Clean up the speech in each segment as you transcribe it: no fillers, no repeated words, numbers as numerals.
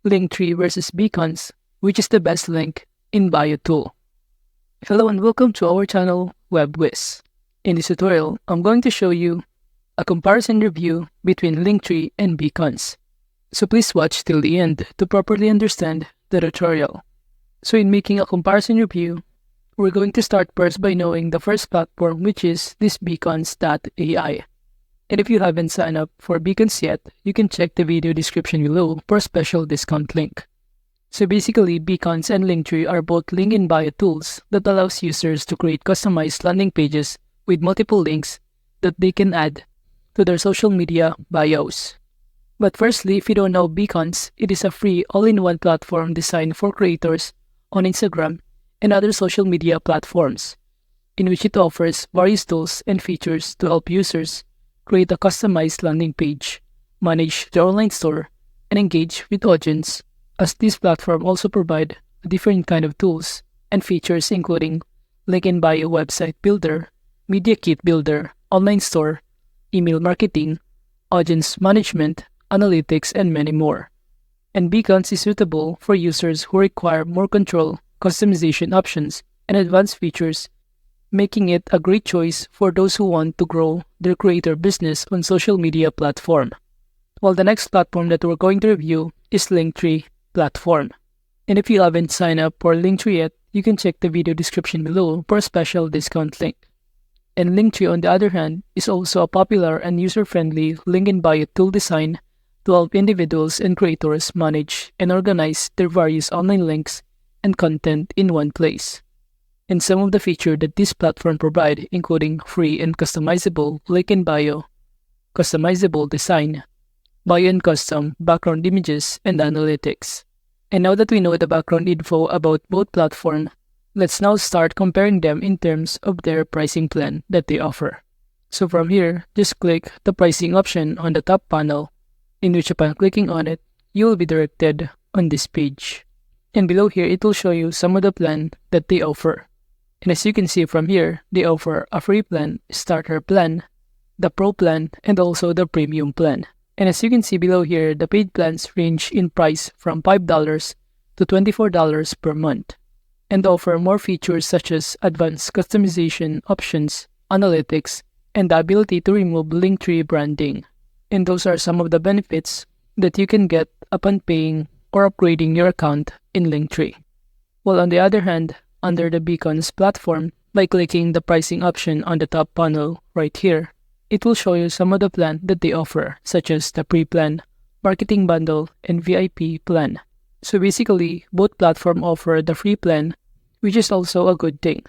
Linktree versus Beacons, which is the best link in bio tool. Hello and welcome to our channel WebWiz. In this tutorial, I'm going to show you a comparison review between Linktree and Beacons. So please watch till the end to properly understand the tutorial. So in making a comparison review, we're going to start first by knowing the first platform, which is this beacons.ai. And if you haven't signed up for Beacons yet, you can check the video description below for a special discount link. So basically, Beacons and Linktree are both link in bio tools that allows users to create customized landing pages with multiple links that they can add to their social media bios. But firstly, if you don't know Beacons, it is a free all-in-one platform designed for creators on Instagram and other social media platforms, in which it offers various tools and features to help users create a customized landing page, manage their online store, and engage with audience, as this platform also provide a different kind of tools and features including link in bio website builder, media kit builder, online store, email marketing, audience management, analytics, and many more. And Beacons is suitable for users who require more control, customization options, and advanced features, making it a great choice for those who want to grow their creator business on social media platform. While the next platform that we're going to review is Linktree platform. And if you haven't signed up for Linktree yet, you can check the video description below for a special discount link. And Linktree, on the other hand, is also a popular and user-friendly link in bio tool design to help individuals and creators manage and organize their various online links and content in one place. And some of the features that this platform provides, including free and customizable link in bio, customizable design, bio and custom background images, and analytics. And now that we know the background info about both platforms, let's now start comparing them in terms of their pricing plan that they offer. So from here, just click the pricing option on the top panel, in which upon clicking on it, you will be directed on this page. And below here, it will show you some of the plan that they offer. And as you can see from here, they offer a free plan, starter plan, the pro plan, and also the premium plan. And as you can see below here, the paid plans range in price from $5 to $24 per month and offer more features such as advanced customization options, analytics, and the ability to remove Linktree branding. And those are some of the benefits that you can get upon paying or upgrading your account in Linktree. While on the other hand, under the Beacons platform, by clicking the pricing option on the top panel right here, it will show you some of the plans that they offer, such as the pre-plan, marketing bundle, and VIP plan. So basically, both platforms offer the free plan, which is also a good thing.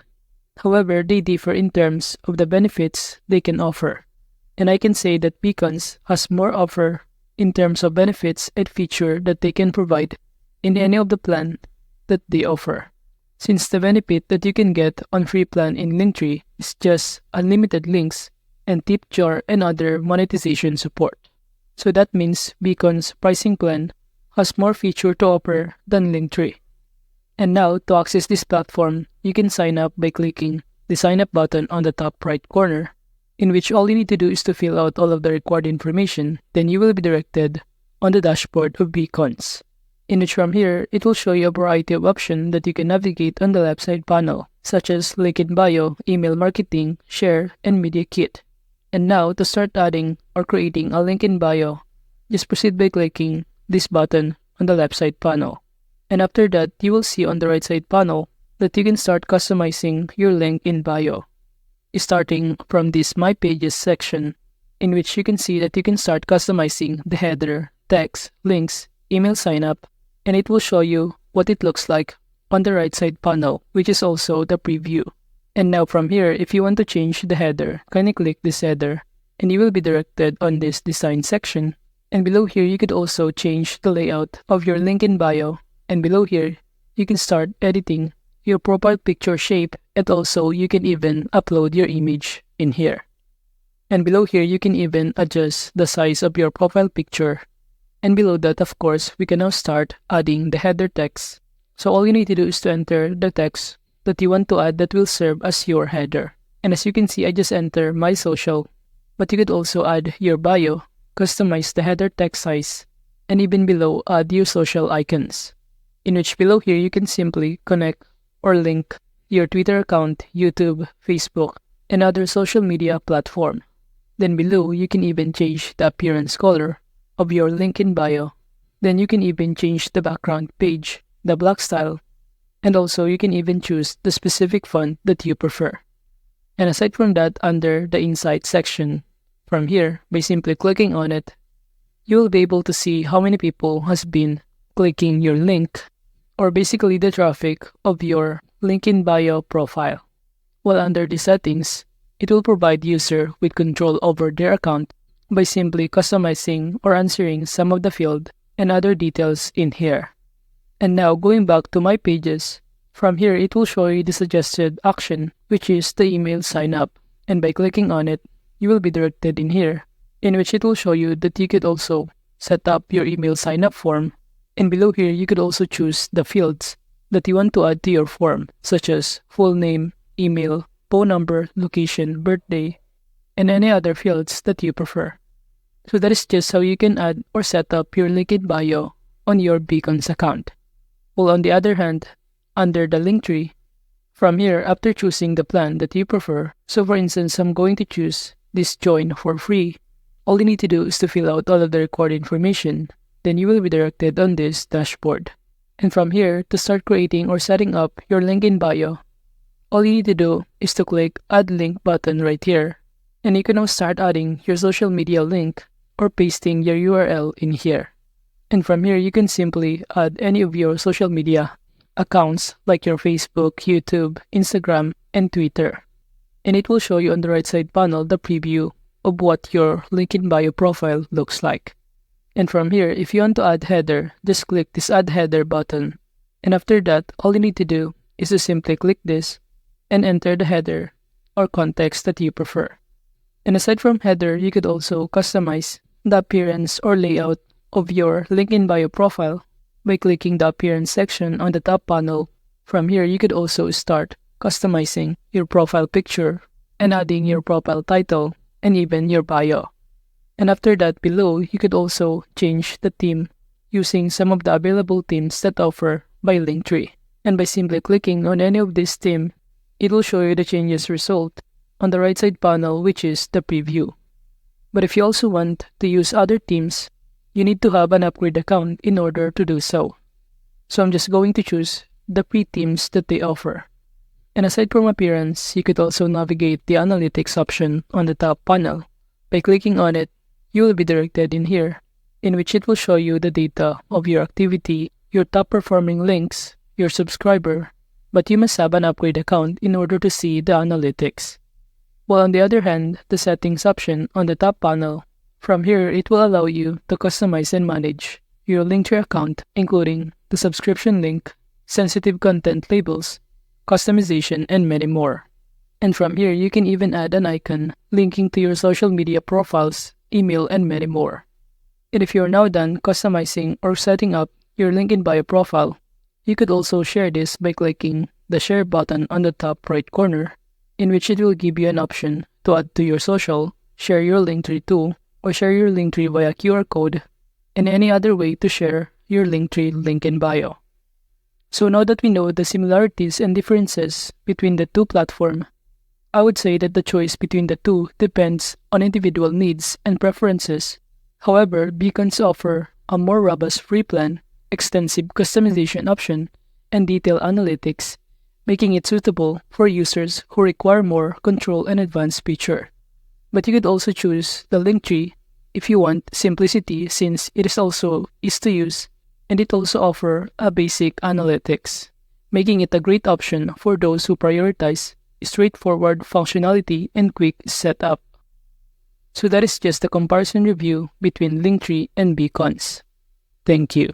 However, they differ in terms of the benefits they can offer. And I can say that Beacons has more offer in terms of benefits and feature that they can provide in any of the plan that they offer. Since the benefit that you can get on free plan in Linktree is just unlimited links and tip jar and other monetization support. So that means Beacons pricing plan has more feature to offer than Linktree. And now, to access this platform, you can sign up by clicking the sign up button on the top right corner, in which all you need to do is to fill out all of the required information. Then you will be directed on the dashboard of Beacons, in which from here, it will show you a variety of options that you can navigate on the left side panel, such as link in bio, email marketing, share, and media kit. And now, to start adding or creating a link in bio, just proceed by clicking this button on the left side panel. And after that, you will see on the right side panel that you can start customizing your link in bio, starting from this My Pages section, in which you can see that you can start customizing the header, text, links, email sign up, and it will show you what it looks like on the right side panel, which is also the preview. And now from here, if you want to change the header, kindly click this header, and you will be directed on this design section. And below here, you could also change the layout of your link in bio, and below here, you can start editing your profile picture shape, and also you can even upload your image in here. And below here, you can even adjust the size of your profile picture. And below that, of course, we can now start adding the header text. So all you need to do is to enter the text that you want to add that will serve as your header. And as you can see, I just enter my social, but you could also add your bio, customize the header text size, and even below add your social icons, in which below here you can simply connect or link your Twitter account, YouTube, Facebook, and other social media platform. Then below you can even change the appearance color of your link in bio. Then you can even change the background page, the black style, and also you can even choose the specific font that you prefer. And aside from that, under the Insight section, from here, by simply clicking on it, you will be able to see how many people has been clicking your link, or basically the traffic of your link in bio profile. While under the settings, it will provide user with control over their account by simply customizing or answering some of the field and other details in here. And now going back to my pages, from here it will show you the suggested action, which is the email sign up. And by clicking on it, you will be directed in here, in which it will show you that you could also set up your email sign up form. And below here, you could also choose the fields that you want to add to your form, such as full name, email, phone number, location, birthday, and any other fields that you prefer. So that is just how you can add or set up your link in bio on your Beacons account. While on the other hand, under the Linktree, from here, after choosing the plan that you prefer, so for instance, I'm going to choose this join for free. All you need to do is to fill out all of the required information. Then you will be directed on this dashboard. And from here, to start creating or setting up your link in bio, all you need to do is to click Add Link button right here. And you can now start adding your social media link or pasting your URL in here. And from here, you can simply add any of your social media accounts like your Facebook, YouTube, Instagram, and Twitter. And it will show you on the right side panel the preview of what your link in bio profile looks like. And from here, if you want to add header, just click this Add Header button. And after that, all you need to do is to simply click this and enter the header or context that you prefer. And aside from header, you could also customize the appearance or layout of your link in bio profile by clicking the appearance section on the top panel. From here, you could also start customizing your profile picture and adding your profile title and even your bio. And after that, below, you could also change the theme using some of the available themes that offer by Linktree. And by simply clicking on any of this theme, it will show you the changes result on the right side panel, which is the preview. But if you also want to use other themes, you need to have an upgrade account in order to do so. So I'm just going to choose the free themes that they offer. And aside from appearance, you could also navigate the analytics option on the top panel. By clicking on it, you will be directed in here, in which it will show you the data of your activity, your top performing links, your subscriber, but you must have an upgrade account in order to see the analytics. While on the other hand, the settings option on the top panel, from here it will allow you to customize and manage your Linktree account, including the subscription link, sensitive content labels, customization, and many more. And from here, you can even add an icon linking to your social media profiles, email, and many more. And if you're now done customizing or setting up your link in bio profile, you could also share this by clicking the share button on the top right corner, in which it will give you an option to add to your social, share your Linktree to, or share your Linktree via QR code, and any other way to share your Linktree link in bio. So now that we know the similarities and differences between the two platforms, I would say that the choice between the two depends on individual needs and preferences. However, Beacons offer a more robust free plan, extensive customization option, and detailed analytics, making it suitable for users who require more control and advanced feature. But you could also choose the Linktree if you want simplicity, since it is also easy to use and it also offers a basic analytics, making it a great option for those who prioritize straightforward functionality and quick setup. So that is just a comparison review between Linktree and Beacons. Thank you.